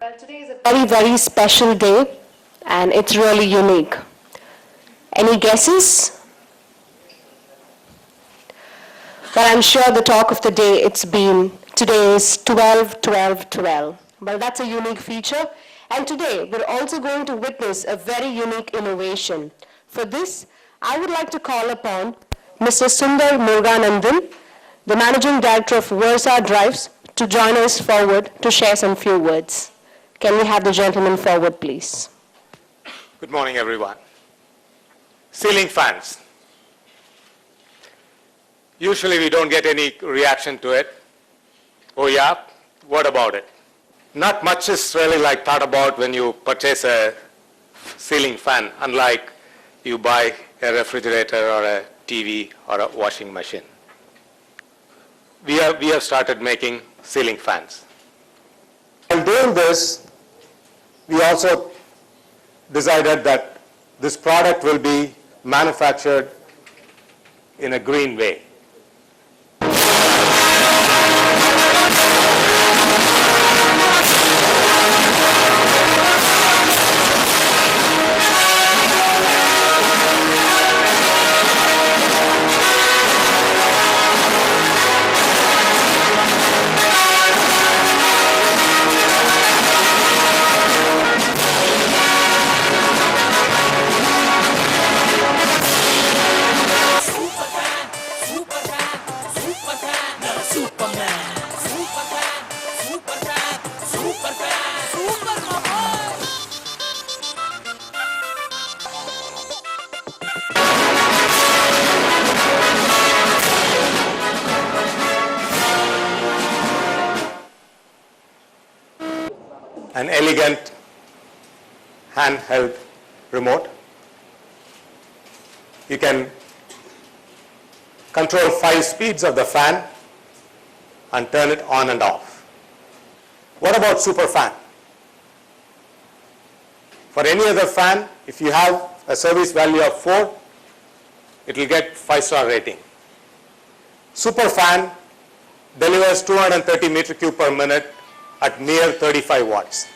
Well, today is a very special day and it's really unique. Any guesses? Well, I'm sure the talk of the day today is 12, 12, 12. Well, that's a unique feature. And today, we're also going to witness a very unique innovation. For this, I would like to call upon Mr. SundarMuruganandhan, the Managing Director of Versa Drives, to join us forward to share some few words. Can we have the gentleman forward, please? Good morning, everyone. Ceiling fans. Usually we don't get any reaction to it. Oh yeah, what about it? Not much is really thought about when you purchase a ceiling fan, unlike you buy a refrigerator or a TV or a washing machine. We have started making ceiling fans. While doing this, we also decided that this product will be manufactured in a green way. An elegant handheld remote. You can control 5 speeds of the fan and turn it on and off. What about Superfan? For any other fan, if you have a service value of 4, it will get 5-star rating. Superfan delivers 230 meter cube per minute at mere 35 watts.